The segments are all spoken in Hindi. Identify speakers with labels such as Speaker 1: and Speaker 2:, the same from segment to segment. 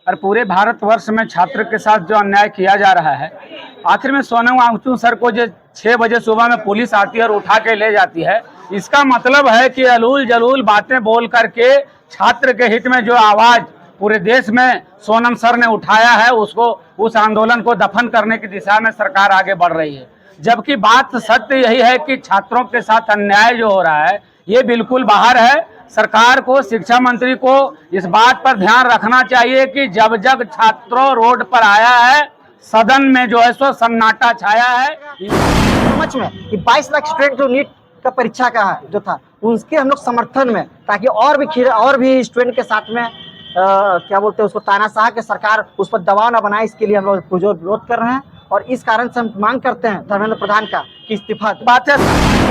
Speaker 1: और पूरे भारतवर्ष में छात्र के साथ जो अन्याय किया जा रहा है, आखिर में सोनम वांगचुक सर को जो 6 बजे सुबह में पुलिस आती है और उठा के ले जाती है, इसका मतलब है कि अलूल जलूल बातें बोल करके छात्र के हित में जो आवाज पूरे देश में सोनम सर ने उठाया है, उसको उस आंदोलन को दफन करने की दिशा में सरकार आगे बढ़ रही है। जबकि बात सत्य यही है कि छात्रों के साथ अन्याय जो हो रहा है ये बिल्कुल बाहर है। सरकार को, शिक्षा मंत्री को इस बात पर ध्यान रखना चाहिए कि जब जब छात्रों रोड पर आया है, सदन में जो है सो सन्नाटा छाया है।
Speaker 2: समझ में कि 22 लाख स्टूडेंट जो नीट का परीक्षा का जो था उसके हम लोग समर्थन में, ताकि और भी स्टूडेंट के साथ में क्या बोलते हैं उसको तानाशाह के सरकार उस पर दबाव न बनाए, इसके लिए हम लोग पुरजोर विरोध कर रहे हैं। और इस कारण से हम मांग करते हैं धर्मेंद्र प्रधान का कि इस्तीफा
Speaker 1: बात है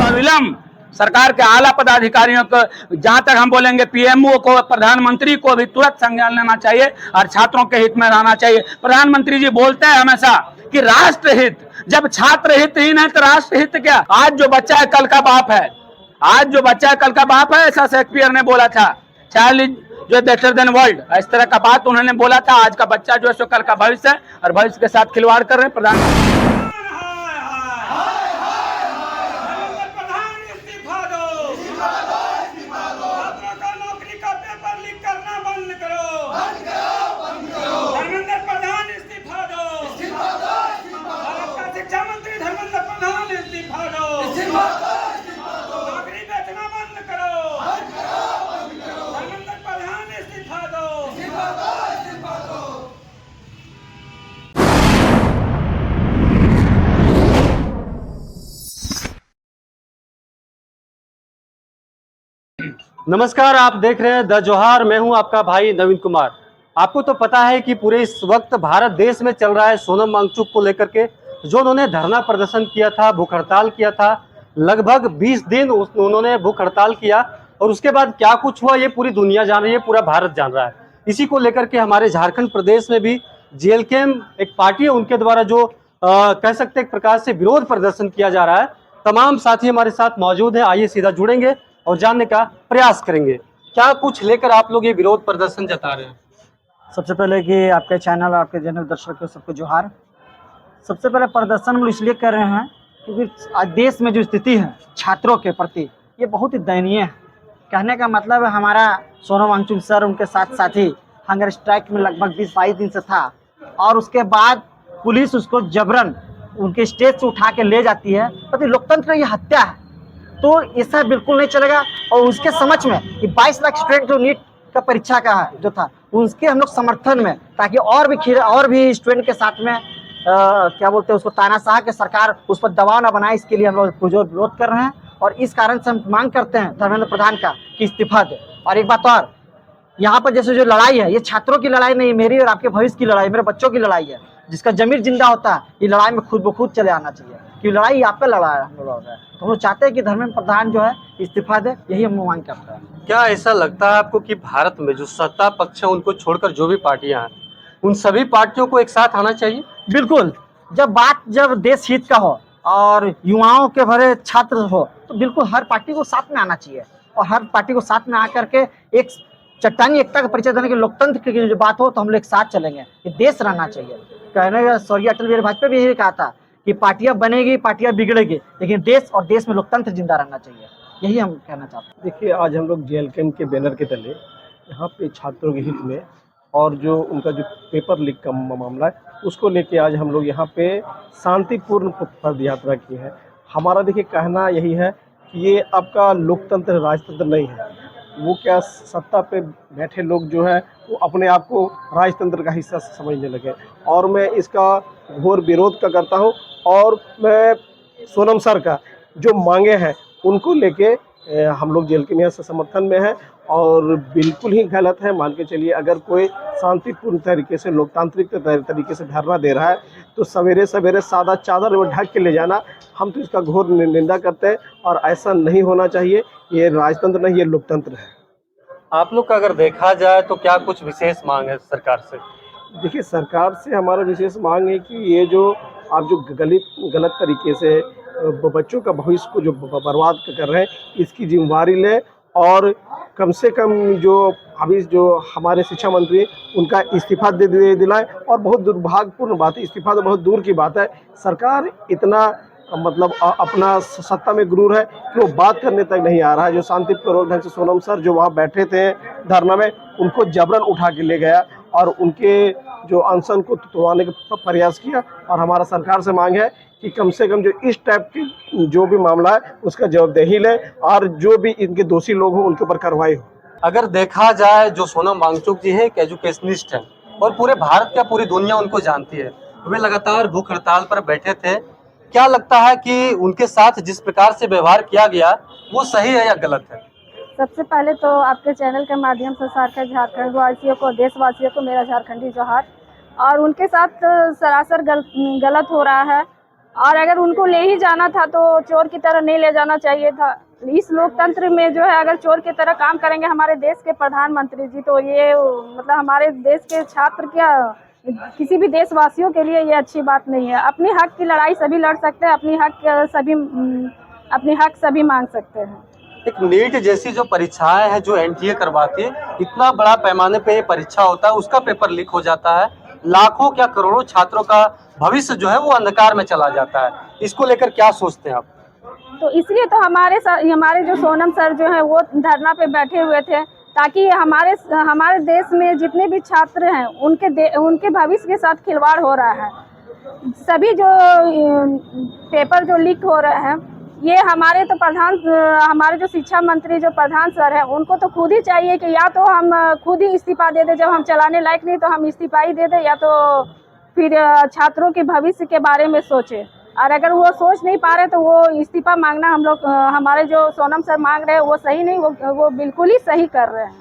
Speaker 1: अविलंब सरकार के आला पदाधिकारियों को, जहां तक हम बोलेंगे पीएमओ को, प्रधानमंत्री को भी तुरंत संज्ञान लेना चाहिए और छात्रों के हित में रहना चाहिए। प्रधानमंत्री जी बोलते हैं हमेशा कि राष्ट्रहित, जब छात्र हित ही नहीं तो राष्ट्रहित क्या? आज जो बच्चा है कल का बाप है, आज जो बच्चा है कल का बाप है, ऐसा शेक्सपियर ने बोला था। चाइल्ड इज जो बेटर देन वर्ल्ड, इस तरह का बात उन्होंने बोला था। आज का बच्चा जो है सो कल का भविष्य है और भविष्य के साथ खिलवाड़ कर रहे हैं प्रधानमंत्री।
Speaker 3: नमस्कार, आप देख रहे हैं द जोहार। मैं हूं आपका भाई नवीन कुमार। आपको तो पता है कि पूरे इस वक्त भारत देश में चल रहा है सोनम वांगचुक को लेकर के, जो उन्होंने धरना प्रदर्शन किया था, भूख हड़ताल किया था। लगभग 20 दिन उन्होंने भूख हड़ताल किया और उसके बाद क्या कुछ हुआ ये पूरी दुनिया जान रही है, पूरा भारत जान रहा है। इसी को लेकर के हमारे झारखंड प्रदेश में भी जेएलकेएम एक पार्टी है, उनके द्वारा जो कह सकते एक प्रकार से विरोध प्रदर्शन किया जा रहा है। तमाम साथी हमारे साथ मौजूद है, आइए सीधा जुड़ेंगे और जानने का प्रयास करेंगे क्या कुछ लेकर आप लोग ये विरोध प्रदर्शन जता रहे हैं।
Speaker 2: सबसे पहले कि आपके चैनल, आपके जनरल दर्शकों सबको जोहार। सबसे पहले प्रदर्शन हम लोग इसलिए कर रहे हैं क्योंकि आज देश में जो स्थिति है छात्रों के प्रति, ये बहुत ही दयनीय है। कहने का मतलब है हमारा सोनम वांगचुक सर, उनके साथ साथी हंगर स्ट्राइक में लगभग 20-22 दिन से था और उसके बाद पुलिस उसको जबरन उनके स्टेज से उठा के ले जाती है। तो लोकतंत्र ये हत्या है, तो ऐसा बिल्कुल नहीं चलेगा। और उसके समझ में कि 22 लाख स्टूडेंट जो नीट का परीक्षा का जो था उसके हम लोग समर्थन में, ताकि और भी स्टूडेंट के साथ में क्या बोलते हैं उसको तानाशाह के सरकार उस पर दबाव न बनाए, इसके लिए हम लोग पुरजोर विरोध कर रहे हैं। और इस कारण से हम मांग करते हैं धर्मेंद्र प्रधान का कि इस्तीफा दे। और एक बात और, यहाँ पर जैसे जो लड़ाई है, ये छात्रों की लड़ाई नहीं, मेरी और आपके भविष्य की लड़ाई, मेरे बच्चों की लड़ाई है। जिसका जमीर जिंदा होता है ये लड़ाई में खुद ब खुद चले आना चाहिए, कि लड़ाई आपका लड़ा है, हम लोग लड़ रहे हैं। तो हम लोग चाहते हैं कि धर्मेंद्र प्रधान जो है इस्तीफा दे, यही हम मांग करते हैं।
Speaker 3: क्या ऐसा लगता है आपको कि भारत में जो सत्ता पक्ष है उनको छोड़कर जो भी पार्टियां हैं, उन सभी पार्टियों को एक साथ आना चाहिए?
Speaker 2: बिल्कुल, जब देश हित का हो और युवाओं के भरे छात्र हो, तो बिल्कुल हर पार्टी को साथ में आना चाहिए। और हर पार्टी को साथ में आकर के एक चट्टानी एकता का परिचय देने के, लोकतंत्र की जो बात हो तो हम लोग एक साथ चलेंगे। ये देश रहना चाहिए। कहने का स्वर्गीय अटल बिहारी वाजपेयी भी यही कहा था कि पार्टियां बनेगी, पार्टियां बिगड़ेगी, लेकिन देश और देश में लोकतंत्र जिंदा रहना चाहिए। यही हम कहना चाहते हैं।
Speaker 4: देखिए, आज हम लोग जेएलकेएम के बैनर के तले यहाँ पे छात्रों के हित में और जो उनका जो पेपर लीक का मामला है उसको लेके आज हम लोग यहाँ पे शांतिपूर्ण पद यात्रा की है। हमारा देखिए कहना यही है कि ये आपका लोकतंत्र राजतंत्र नहीं है। वो क्या सत्ता पे बैठे लोग जो है वो अपने आप को राजतंत्र का हिस्सा समझने लगे, और मैं इसका घोर विरोध का करता हूँ। और मैं सोनम सर का जो मांगे हैं उनको लेके हम लोग जेएलकेएम से समर्थन में है, और बिल्कुल ही गलत है। मान के चलिए, अगर कोई शांतिपूर्ण तरीके से, लोकतांत्रिक तरीके से धरना दे रहा है तो सवेरे सवेरे सादा चादर में ढक के ले जाना, हम तो इसका घोर निंदा करते हैं। और ऐसा नहीं होना चाहिए। ये राजतंत्र नहीं, ये लोकतंत्र है।
Speaker 3: आप लोग का अगर देखा जाए तो क्या कुछ विशेष मांग है सरकार से?
Speaker 4: देखिए, सरकार से हमारा विशेष मांग है कि ये जो आप जो गलत तरीके से बच्चों का भविष्य को जो बर्बाद कर रहे हैं, इसकी जिम्मेदारी लें और कम से कम जो अभी जो हमारे शिक्षा मंत्री हैं, उनका इस्तीफा दे दिलाए। और बहुत दुर्भाग्यपूर्ण बात है, इस्तीफा तो बहुत दूर की बात है, सरकार इतना मतलब अपना सत्ता में गुरूर है कि वो बात करने तक नहीं आ रहा है। जो शांतिपूर्वक ढंग से सोनम सर जो वहाँ बैठे थे धरना में, उनको जबरन उठा के ले गया और उनके जो अनशन को तोड़वाने का प्रयास किया। और हमारा सरकार से मांग है कि कम से कम जो इस टाइप की जो भी मामला है उसका जवाबदेही ले और जो भी इनके दोषी लोग हों उनके ऊपर कार्रवाई हो।
Speaker 3: अगर देखा जाए, जो सोनम वांगचुक जी है एक एजुकेशनिस्ट है और पूरे भारत क्या पूरी दुनिया उनको जानती है। वे लगातार भूख हड़ताल पर बैठे थे। क्या लगता है कि उनके साथ जिस प्रकार से व्यवहार किया गया वो सही है या गलत है?
Speaker 5: सबसे पहले तो आपके चैनल के माध्यम से सारे झारखंड वासियों को, देशवासियों को मेरा झारखंडी जोहार। और उनके साथ सरासर गलत हो रहा है। और अगर उनको ले ही जाना था तो चोर की तरह नहीं ले जाना चाहिए था। इस लोकतंत्र में जो है, अगर चोर की तरह काम करेंगे हमारे देश के प्रधानमंत्री जी, तो ये मतलब हमारे देश के छात्र क्या, किसी भी देशवासियों के लिए ये अच्छी बात नहीं है। अपने हक की लड़ाई सभी लड़ सकते हैं, अपनी हक सभी मांग सकते हैं।
Speaker 3: एक नीट जैसी जो परीक्षाएं हैं जो एनटीए करवाती है, इतना बड़ा पैमाने पे ये परीक्षा होता है, उसका पेपर लीक हो जाता है, लाखों क्या करोड़ों छात्रों का भविष्य जो है वो अंधकार में चला जाता है। इसको लेकर क्या सोचते हैं आप?
Speaker 5: तो इसलिए तो हमारे जो सोनम सर जो है वो धरना पे बैठे हुए थे, ताकि हमारे देश में जितने भी छात्र हैं उनके भविष्य के साथ खिलवाड़ हो रहा है। सभी जो पेपर जो लीक हो रहे हैं, ये हमारे जो शिक्षा मंत्री जो प्रधान सर हैं, उनको तो खुद ही चाहिए कि या तो हम खुद ही इस्तीफा दे दें, जब हम चलाने लायक नहीं तो हम इस्तीफा ही दे दें, या तो फिर छात्रों के भविष्य के बारे में सोचें। और अगर वो सोच नहीं पा रहे तो वो इस्तीफा मांगना हमारे जो सोनम सर मांग रहे हैं वो सही नहीं, वो बिल्कुल ही सही कर रहे हैं।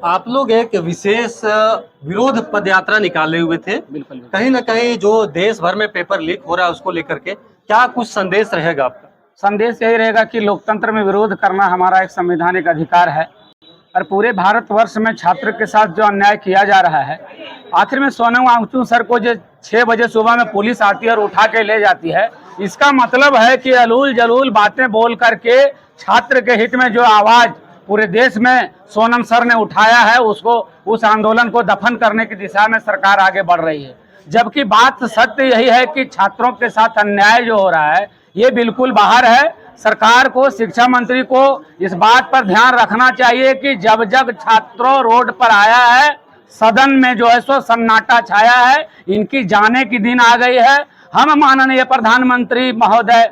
Speaker 3: आप लोग एक विशेष विरोध पद यात्रा निकाले हुए थे,
Speaker 1: बिल्कुल।
Speaker 3: कहीं ना कहीं जो देश भर में पेपर लीक हो रहा है उसको लेकर के क्या कुछ संदेश रहेगा आपका?
Speaker 1: संदेश यही रहेगा कि लोकतंत्र में विरोध करना हमारा एक संवैधानिक अधिकार है और पूरे भारतवर्ष में छात्र के साथ जो अन्याय किया जा रहा है, आखिर में सोनम वांगचुक सर को जो 6 बजे सुबह में पुलिस आती है और उठा के ले जाती है, इसका मतलब है कि अलूल जलूल बातें बोल करके छात्र के हित में जो आवाज़ पूरे देश में सोनम सर ने उठाया है, उस आंदोलन को दफन करने की दिशा में सरकार आगे बढ़ रही है। जबकि बात सत्य यही है कि छात्रों के साथ अन्याय जो हो रहा है ये बिल्कुल बाहर है। सरकार को, शिक्षा मंत्री को इस बात पर ध्यान रखना चाहिए कि जब छात्रों रोड पर आया है, सदन में जो है सो सन्नाटा छाया है, इनकी जाने की दिन आ गई है। हम माननीय प्रधानमंत्री महोदय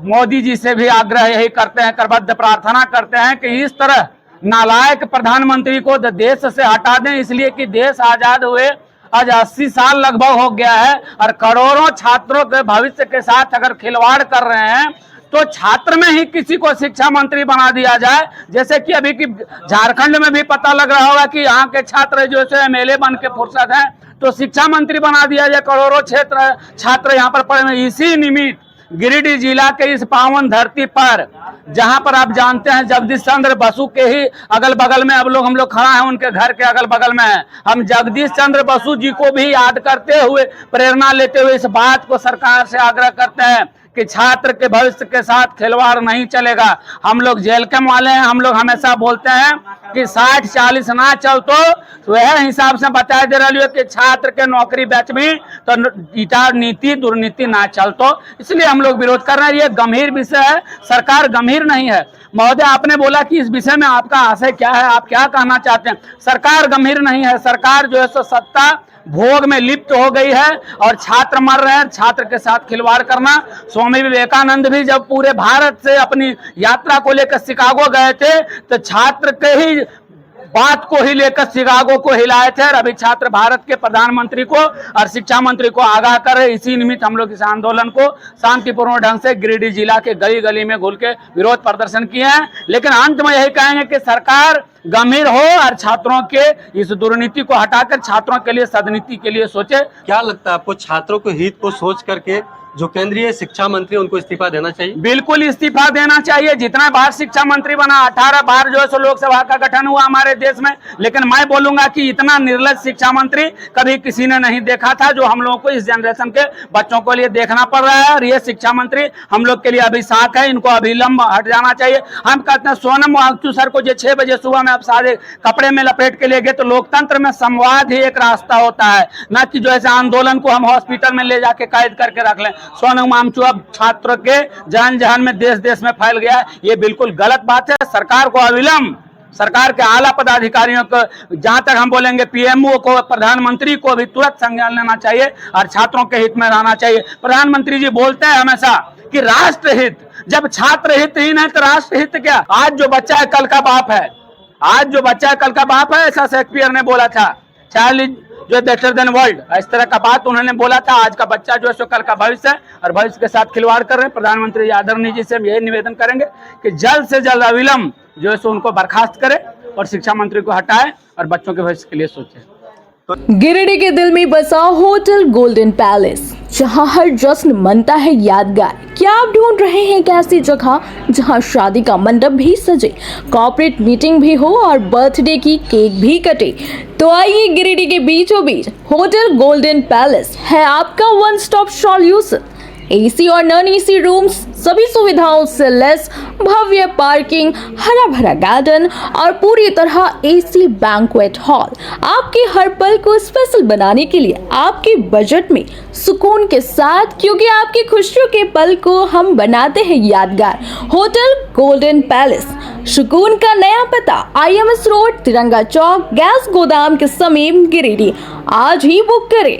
Speaker 1: मोदी जी से भी आग्रह यही करते हैं, करबद्ध प्रार्थना करते हैं कि इस तरह नालायक प्रधानमंत्री को देश से हटा दें, इसलिए कि देश आजाद हुए आज 80 साल लगभग हो गया है और करोड़ों छात्रों के भविष्य के साथ अगर खिलवाड़ कर रहे हैं तो छात्र में ही किसी को शिक्षा मंत्री बना दिया जाए। जैसे कि अभी की झारखंड में भी पता लग रहा होगा कि यहाँ के छात्र जो है एमएलए बन के फुर्सत हैं, तो शिक्षा मंत्री बना दिया जाए। करोड़ों छात्र यहाँ पर पढ़े। इसी निमित्त गिरिडीह जिला के इस पावन धरती पर, जहां पर आप जानते हैं जगदीश चंद्र बसु के ही अगल बगल में हम लोग खड़ा हैं, उनके घर के अगल बगल में है। हम जगदीश चंद्र बसु जी को भी याद करते हुए, प्रेरणा लेते हुए इस बात को सरकार से आग्रह करते हैं कि छात्र के भविष्य के साथ खिलवाड़ नहीं चलेगा। हम लोग जेल के वाले हैं, हम लोग हमेशा बोलते हैं कि 60-40 ना चल तो वह हिसाब से बता दे रही है कि छात्र के नौकरी बैच में तो ईटा नीति दुर्नीति ना चल तो, इसलिए हम लोग विरोध कर रहे हैं। ये गंभीर विषय है, सरकार गंभीर नहीं है। महोदय, आपने बोला कि इस विषय में आपका आशय क्या है, आप क्या कहना चाहते हैं? सरकार गंभीर नहीं है, सरकार जो है सो सत्ता भोग में लिप्त हो गई है और छात्र मर रहे हैं। छात्र के साथ खिलवाड़ करना, स्वामी विवेकानंद भी जब पूरे भारत से अपनी यात्रा को लेकर शिकागो गए थे तो छात्र के ही बात को ही लेकर शिकागो को हिलाए थे और अभी छात्र भारत के प्रधानमंत्री को और शिक्षा मंत्री को आगाह करे। इसी निमित्त हम लोग इस आंदोलन को शांतिपूर्ण ढंग से गिरिडीह जिला के गली गली में घुल के विरोध प्रदर्शन किए हैं। लेकिन अंत में यही कहेंगे कि सरकार गंभीर हो और छात्रों के इस दुर्नीति को हटाकर छात्रों के लिए सदनीति के लिए सोचे।
Speaker 3: क्या लगता है आपको, छात्रों के हित को सोच करके जो केंद्रीय शिक्षा मंत्री उनको इस्तीफा देना चाहिए?
Speaker 1: बिल्कुल इस्तीफा देना चाहिए। जितना बार शिक्षा मंत्री बना, 18 बार जो है सो लोकसभा का गठन हुआ हमारे देश में, लेकिन मैं बोलूंगा कि इतना निर्लज शिक्षा मंत्री कभी किसी ने नहीं देखा था, जो हम लोगों को इस जनरेशन के बच्चों को लिए देखना पड़ रहा है। और ये शिक्षा मंत्री हम लोग के लिए अभिशाप है, इनको अभिलंब हट जाना चाहिए। हम कहते हैं सोनम वांगचुक सर को जो 6 बजे सुबह में आप सारे कपड़े में लपेट के ले गए, तो लोकतंत्र में संवाद ही एक रास्ता होता है, न कि जो ऐसे आंदोलन को हम हॉस्पिटल में ले जाके कैद करके रख लें। सोनम वांगचुक अब छात्र के जान जहान में देश देश में फैल गया है, ये बिल्कुल गलत बात है। सरकार को अविलंब, सरकार के आला पदाधिकारियों को, जहां तक हम बोलेंगे पीएमओ को, प्रधानमंत्री को भी तुरंत संज्ञान लेना चाहिए और छात्रों के हित में रहना चाहिए। प्रधानमंत्री जी बोलते हैं हमेशा कि राष्ट्रहित, जब छात्र हित ही नहीं तो राष्ट्रहित क्या? आज जो बच्चा है कल का बाप है, आज जो बच्चा है कल का बाप है, ऐसा शेक्सपियर ने बोला था। चाइल्ड जो बेटर देन वर्ल्ड, इस तरह का बात उन्होंने बोला था। आज का बच्चा जो है सो कल का भविष्य है और भविष्य के साथ खिलवाड़ कर रहे हैं। प्रधानमंत्री आदरणीय जी से हम यही निवेदन करेंगे कि जल्द से जल्द अविलंब जो है सो उनको बर्खास्त करे और शिक्षा मंत्री को हटाए और बच्चों के भविष्य के लिए सोचे।
Speaker 6: गिरिडीह के दिल में बसा होटल गोल्डन पैलेस, जहां हर जश्न मनता है यादगार। क्या आप ढूंढ रहे हैं एक ऐसी जगह जहां शादी का मंडप भी सजे, कॉर्पोरेट मीटिंग भी हो और बर्थडे की केक भी कटे? तो आइए, गिरिडीह के बीचों बीच होटल गोल्डन पैलेस है आपका वन स्टॉप सॉल्यूशन। एसी और नॉन एसी रूम्स, सभी सुविधाओं से लेस, भव्य पार्किंग, हरा भरा गार्डन और पूरी तरह एसी बैंक्वेट हॉल, आपके हर पल को स्पेशल बनाने के लिए आपके बजट में सुकून के साथ, क्योंकि आपकी खुशियों के पल को हम बनाते हैं यादगार। होटल गोल्डन पैलेस, सुकून का नया पता, IMS रोड, तिरंगा चौक, गैस गोदाम के समीप, गिरिडीह। आज ही बुक करें।